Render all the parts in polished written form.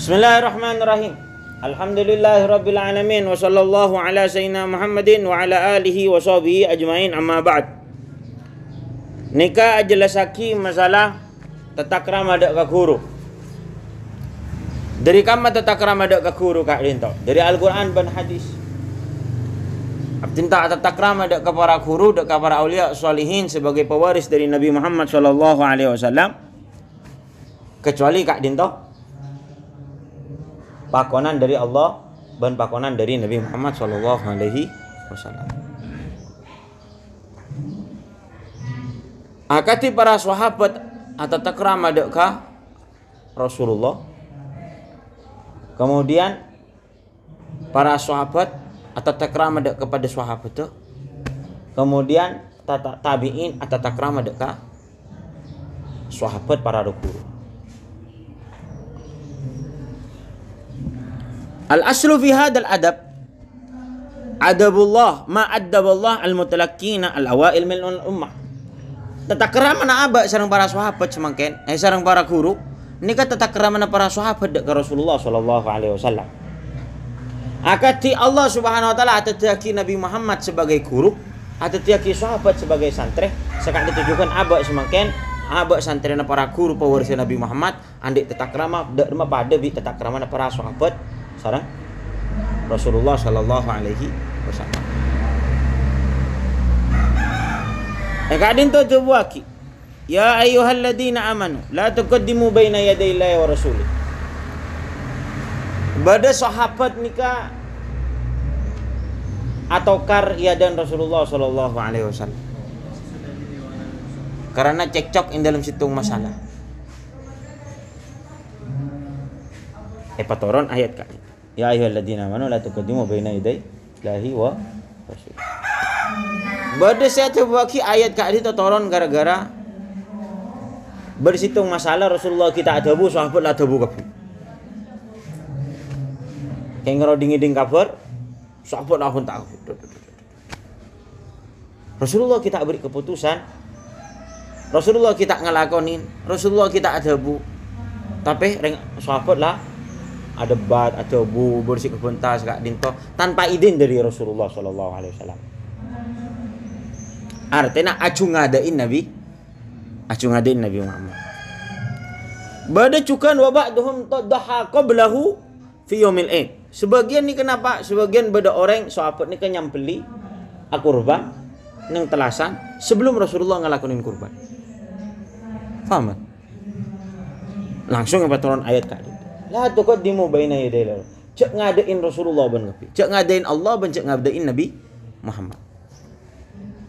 Bismillahirrahmanirrahim. Alhamdulillahirabbil alamin wa sallallahu ala sayyidina Muhammadin wa ala alihi wa sahbihi ajmain, amma ba'd. Nika ajelasaki masalah tatakram ada ka guru. Dari kama tatakram ada ka guru kak dinto. Dari Al-Qur'an dan hadis. Abdinta tatakram ada ka para guru, ada ka para aulia salihin sebagai pewaris dari Nabi Muhammad sallallahu alaihi wasallam. Kecuali kak dinto pakonan dari Allah dan pakonan dari Nabi Muhammad sallallahu alaihi wasallam. Akati para sahabat atau takram ada ka Rasulullah. Kemudian para sahabat atau takram ada kepada sahabat itu. Kemudian tabi'in atau takram ada ka sahabat para guru. Al-aslu fi hadal adab adabullah ma adaballah al-mutalakkina al-awail min al-ummah. Tata kerama aba sareng para sahabat semangken sareng para guru nika tata kerama para sahabat ke Rasulullah sallallahu alaihi wasallam. Akati Allah Subhanahu wa taala atatiaki Nabi Muhammad sebagai guru, atatiaki sahabat sebagai santri, sekak ditujukan aba semangken aba santrena para guru pewaris Nabi Muhammad andik tata kerama derma pada bi tata kerama para sahabat sareng Rasulullah sallallahu alaihi wasallam. Kadin to jawaki. Ya ayyuhalladzina amanu la tuqaddimu baina yadayillahi wa rasulih. Bada sahabat nikah atau karya dan Rasulullah sallallahu alaihi wasallam. Karena cekcok in dalam situng masalah. Patoron ayat kali. Ya ayyuhalladzina amanu la tuqaddimu baina yadayillahi wa rasulih. Bada saya coba ki ayat kali totoron gara-gara bersitung masalah Rasulullah kita adabu sahabat la adabu kabeh. Kayak ngeroding-ding kabar sahabat lahun tahu. Rasulullah kita beri keputusan, Rasulullah kita ngelakonin, Rasulullah kita adabu. Tapi sahabat lah ada bat atau bu bersih kebentas kak dinto tanpa izin dari Rasulullah sallallahu alaihi wasallam. Artinya acu ngadain Nabi Muhammad. Bada cukan wa ba'duhum tadaha qablahu fi yaumil Eid. Sebagian ni kenapa? Sebagian bada orang sahabat ni kan nyampeli kurban nang telasan sebelum Rasulullah ngelakonin kurban. Faham? Langsung apa turun ayat kak. La tuqaddimu baina yadayillah. Cek ngadain Rasulullah ban Nabi. Cek ngadain Allah ban cek ngadain Nabi Muhammad.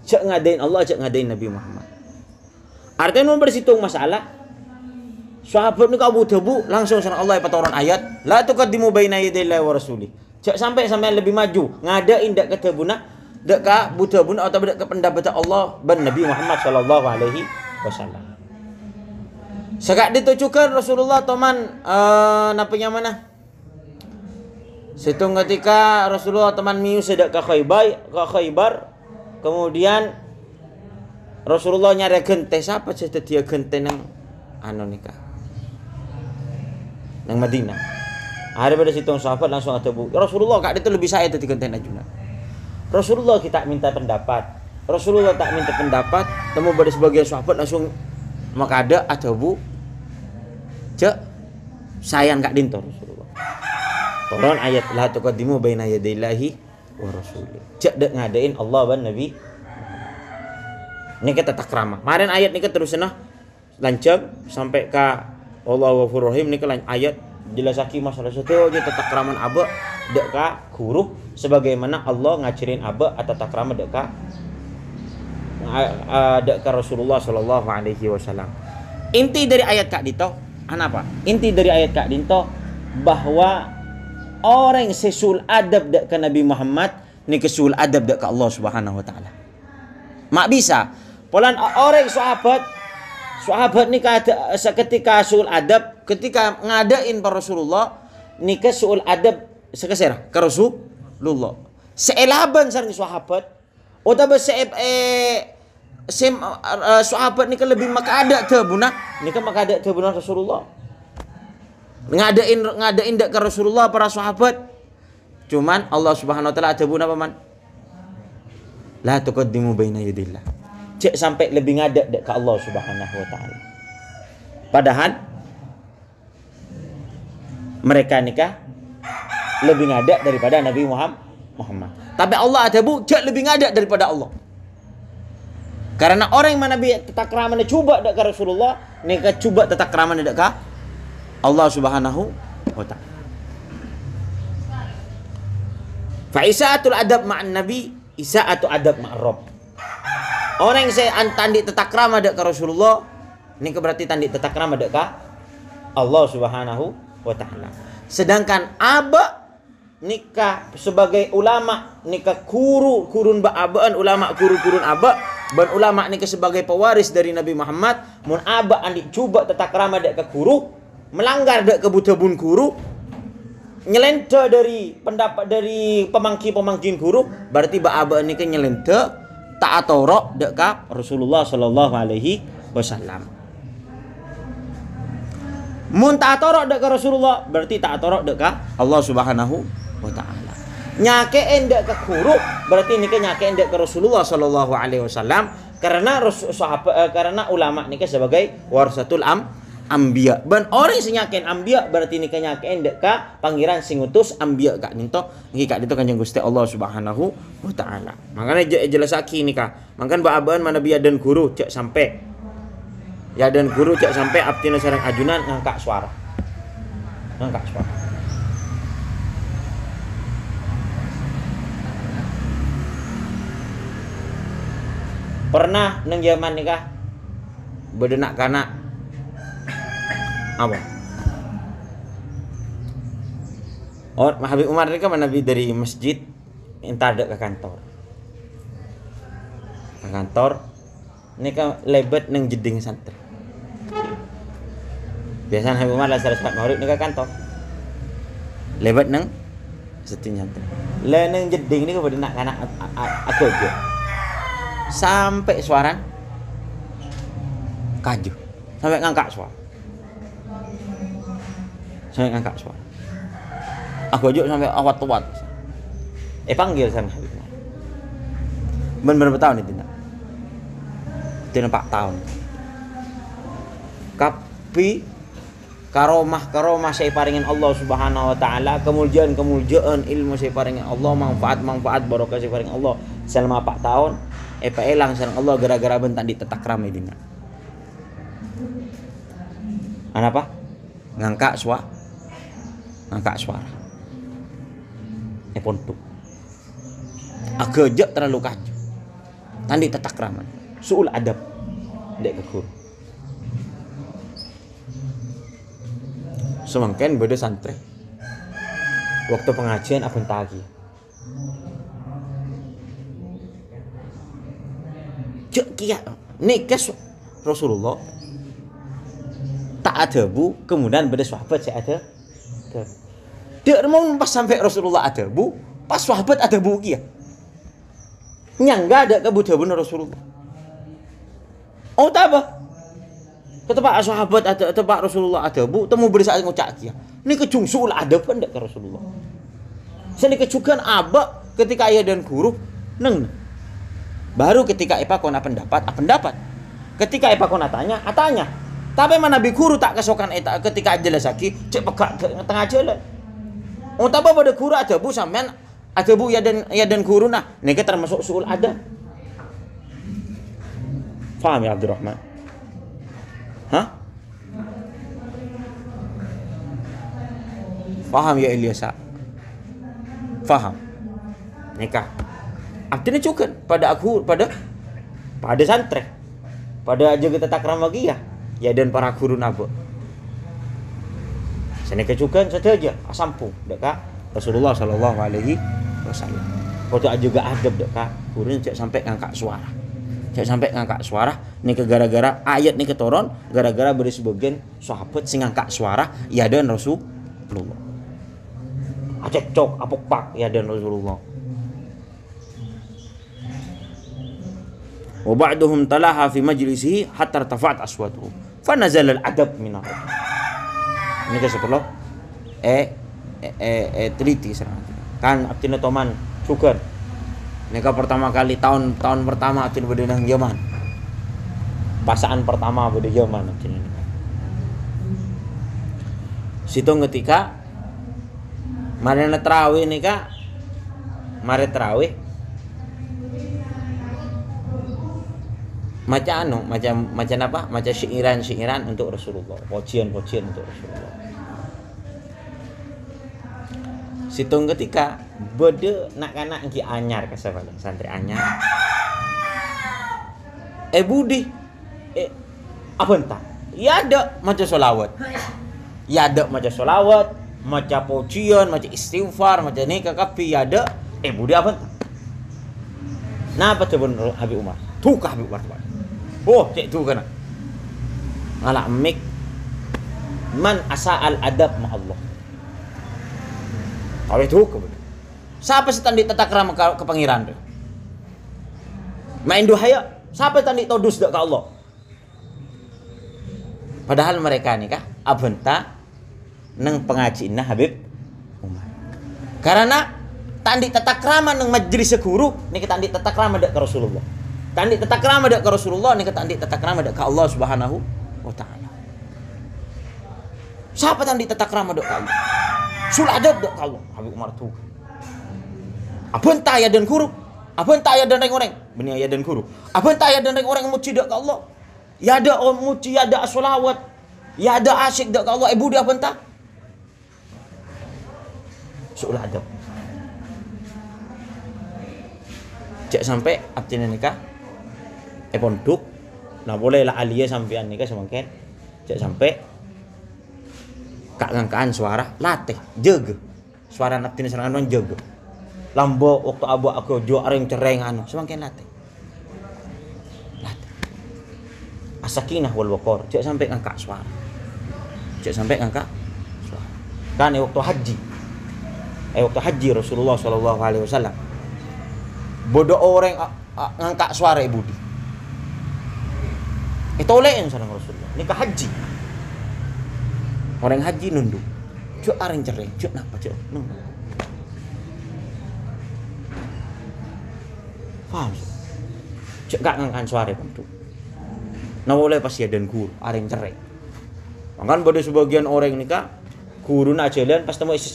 Cek ngadain Allah, cek ngadain Nabi Muhammad. Artinya mau bersitung masalah. Sahabat ni Abu Dhabu langsung sama Allah patoran ayat, la tuqaddimu baina yadayillah wa rasulih. Cek sampai lebih maju ngadain dak kedabuna, dak ka budabuna atau dak ke pendapat Allah ban Nabi Muhammad sallallahu alaihi wasallam. Sekak ditujukan Rasulullah teman napanya mana? Situng ketika Rasulullah teman miu sedak ke Khaybar, kemudian Rasulullah nyari gente siapa saja dia gente nang nikah nang Madinah. Hari pada situng sahabat langsung ada bu Rasulullah kak itu lebih saya tadi gente najuna. Rasulullah kita minta pendapat. Rasulullah tak minta pendapat, temu pada sebagian sahabat langsung maka ada bu cek sayang kak dinto Rasulullah. Turun ayat la tuqaddimu baina yadayillahi wa rasulih. Cek dak ngadain Allah ban Nabi. Ini kita takrama. Kemarin ayat ini terus lancap sampai ke Allah Ghafurur Rahim ini ayat jelasaki masalah satu aja takraman aba dak ka guru sebagaimana Allah ngajarin aba atau takrama dak ka Rasulullah sallallahu alaihi wasallam. Inti dari ayat kak dito apa? Inti dari ayat kak dito bahwa orang sesul adab dak ke Nabi Muhammad ni kesul adab dak ke Allah Subhanahu wa taala. Mak bisa. Polan orang sahabat ni seketika sul adab ketika ngadain para Rasulullah ni kesul adab sekesera ke Rasulullah. Seelaban sareng sahabat utawa sahabat ni kan lebih makada tebuna ni kan makada tebuna Rasulullah. ngadain dak ke Rasulullah para sahabat. Cuman Allah Subhanahu wa taala adabun apa man? La tuqaddimu baina yadillah. Cek sampai lebih ngadak dak ke Allah Subhanahu wa taala. Padahal mereka nikah lebih ngadak daripada Nabi Muhammad. Tapi Allah adabu cek lebih ngadak daripada Allah. Karena orang yang Nabi takraman coba dak ke Rasulullah, nikah coba takraman dak ke Allah Subhanahu wa taala. Fa isa'atul adab ma'an nabi, isa'atu adab ma'ar rabb. Orang yang saya tandi takrama dak ke Rasulullah, ini berarti tandi takrama dak ke Allah Subhanahu wa taala. Sedangkan aba nikah sebagai ulama, nikah kurun ba'abaan ulama kurun aba, ban ulama nikah sebagai pewaris dari Nabi Muhammad, mun aba andi coba takrama dak ke guru, melanggar dak kebutabun guru, nyelente dari pendapat dari pemangkin guru, berarti ba'aba nikah nyelente tak atorok dak ka Rasulullah sallallahu alaihi wasallam. Mun tak atorok dak ka Rasulullah, berarti tak atorok dak ka Allah Subhanahu wa taala. Nyakein dak ka guru, berarti nikah nyakein dak ka Rasulullah sallallahu alaihi wasallam, karena karena ulama nikah sebagai warasatul ambiya. Ben orang sing nyakein ambiya berarti nikah nyakein dak ka pangeran sing utus ambiya kak ninto iki kak dito Kanjeng Gusti Allah Subhanahu wa taala. Makanya jelasaki nikah. Mangkan ba'abaan mana biya dan guru cek sampai ya dan guru cek sampai abdina sareng ajunan ngangkat suara. Ngangkat suara. Pernah nang zaman nikah bedenak kana apa? Oh, Habib Umar ini kan Nabi dari masjid entar ke kantor. Ke kantor ini kan lebet neng jeding santri. Biasanya Habib Umar lah salat maghrib ni ke kantor. Lebet neng jeding santri. Le neng jeding ni kepada nak kana aku aja. Sampai suaran kaju. Sampai ngangkat suara. Saya ngangkat suara. Aku aja sampai awat-awat. Panggil sama Habib. Berapa tahun itu nak? Tidak 4 tahun. Tapi karomah saya paringin Allah Subhanahu wa taala, kemuliaan ilmu saya paringin Allah, manfaat barokah saya paringin Allah selama 4 tahun. Elang sareng Allah gara-gara bentak ditetakram ini. Kenapa? Ngangkat suara. Pontuk. Agak terlalu kacau. Tandi tatakraman. Suul adab. Dek kekur. Semangken beda santri. Waktu pengajian abon tagi. Cek kia nikah Rasulullah tak ada bu, kemudian beda sahabat saya ada. Dia mau pas sampai Rasulullah ada bu, pas sahabat ada bu kia. Nyangga ada kebudahan Rasulullah. Oh tak apa. Ketepak sahabat ada, ketepak Rasulullah ada bu, temu beri saat ngucak kia. Ini kejungsul ada pun ke Rasulullah. Sini kecukan abak ketika ayah dan guru neng. Baru ketika ipa kona pendapat. Ketika ipa kona tanya. Tapi mana Nabi guru tak kesokan eta ketika jelas lagi cek pegak tengah jalan. Oh tak apa pada guru ada bu sampean ada bu ya dan guru nah. Ini termasuk suul ada. Faham ya Abdurrahman? Hah? Faham ya Ilyasa? Faham? Nikah. Artinya juga pada aku pada santri, pada aja kita takram lagi ya dan para guru nabo. Saya kecukan saja asampung dekat Rasulullah Sallallahu Alaihi Wasallam. Waktu juga adab dekat guru cek sampai ngangkat suara. Ini gara-gara ayat ini keturun, gara-gara beri sebagian sahabat sing ngangkat suara ya dan Rasulullah. Cekcok apok pak ya dan Rasulullah. Wa ba'duhum talaha fi majlisihi hatta irtafa'at aswatuhum fa nazala al-adab min ar-rabb. Ini ke 10 teliti serang kan abtina toman syukur nika pertama kali tahun pertama abtina bade nang Yaman pasaan pertama bade Yaman abtina situ ketika marina terawih nika mare terawih macam apa? Macam syiiran untuk Rasulullah, pujian untuk Rasulullah. Situng ketika bede nak ki anyar kasar santri anyar. Budi. Apa entah? Ya ada macam solawat. Ya ada macam solawat, macam pujian, macam istighfar, macam ni kakapi ya ada. Budi apa entah? Napa coba Habib Umar? Tukah Habib Umar. Oh, cek tu kan. Ala mik man asa'al adab ma Allah. Kalau itu ke. Siapa setan di tata krama ke pangeran tu? Main duhaya, siapa setan di todus dak ke Allah? Padahal mereka ni kah abenta nang pengajian Habib Umar. Karena tandi tata krama nang majlis guru ni kita tandi tata krama dak ke Rasulullah. Tandi tata krama dak ke Rasulullah ni tandi tata krama dak ke Allah Subhanahu wa taala. Siapa tandi tata krama dak ke Allah? Sulah adab dak ke Allah. Habib Umar tu. Apa entah ya dan guru? Apa entah ya dan orang? Benih ya dan guru. Apa entah ya dan orang muji dak ke Allah? Ya ada orang muji, ya ada selawat, ya ada asyik dak ke Allah. Ibu dia apa entah? Sulah adab. Cek sampai abtina nikah pondok nah boleh lah alia sampean nikah semakin cek sampai kak ngangkaan suara latih jaga suara abtina serangan non jaga lambo waktu abu aku jo areng cereng anu semakin latih asakinah wal waqar cek sampai ngangkat suara kan waktu haji Rasulullah sallallahu alaihi wasallam bodoh orang ngangkat suara ibu di tolein sareng Rasulullah nikah haji orang haji nunduk cuk areng cerai cuk napa cuk paham cuk gak ngangkat suara bentuk nah boleh pas ya dan guru areng cerai makan bodoh sebagian orang nikah guru nak jalan pas temu isi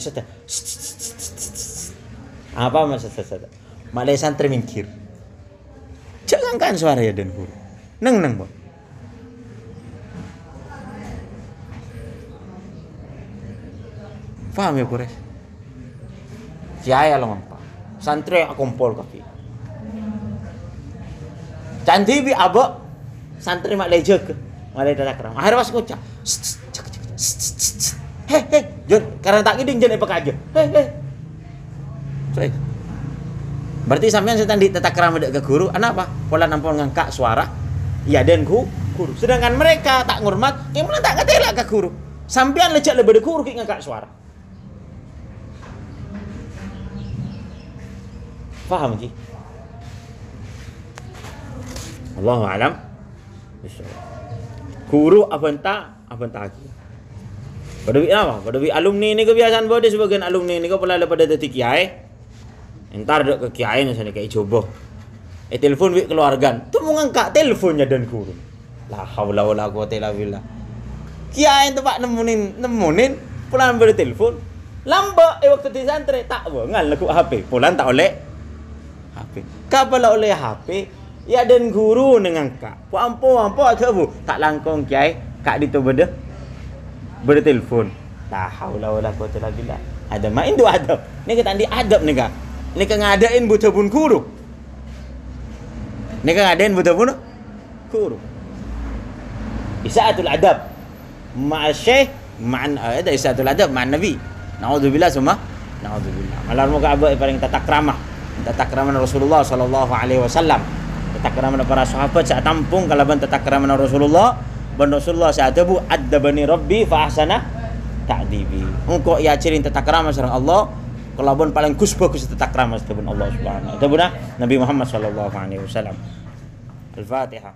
apa maksud malai santri mingkir jangan kan suara ya dan guru neng bang paham ya kures kiai lo ngapa santri kumpul kapi cantik bi abok santri mak lejek malai tata kerama akhir pas ngucap Jon karena tak kiding jon apa aja berarti sampean setan di tata krama dak ke guru apa pola nampol ngangkat suara ya dan guru sedangkan mereka tak ngurmat yang mulai tak ketela ke guru sampean lecak lebih guru ki ngangkat suara paham ji Allahu alam guru apa entah lagi pada alumni ni kebiasaan bodoh sebagian alumni ni kau pula pada detik kiai entar dek ke kiai ni sana kayak coba telepon wik keluarga tu mau ngangkat teleponnya dan guru la haula wala quwata illa billah kiai tu pak nemunin pulang beri telepon lambat waktu di santri tak bengal laku HP pulang tak oleh HP kapala oleh HP ya dan guru ngangkat ampo aku tak langkong kiai kak ditu beri telepon la haula wala quwata illa billah ada main tu adab ni kita andi adab ni kak ni kan ngadain buta pun guru. Ni kan ngadain buta pun guru. Isa'atul adab ma'a syekh ma'an ada isa'atul adab ma'an nabi. Naudzubillah summa naudzubillah. Malar moga abah paling tata kramah Rasulullah sallallahu alaihi wasallam. Tata kramah para sahabat saat tampung kalaban tata kramah Rasulullah ban Rasulullah saat abu adabani rabbi fa ahsana ta'dibi. Engkau ya cirin tata kramah sareng Allah kelaban paling bagus tata krama sebelum Allah Subhanahu wa taala. Nabi Muhammad sallallahu alaihi wasallam. Al-Fatihah.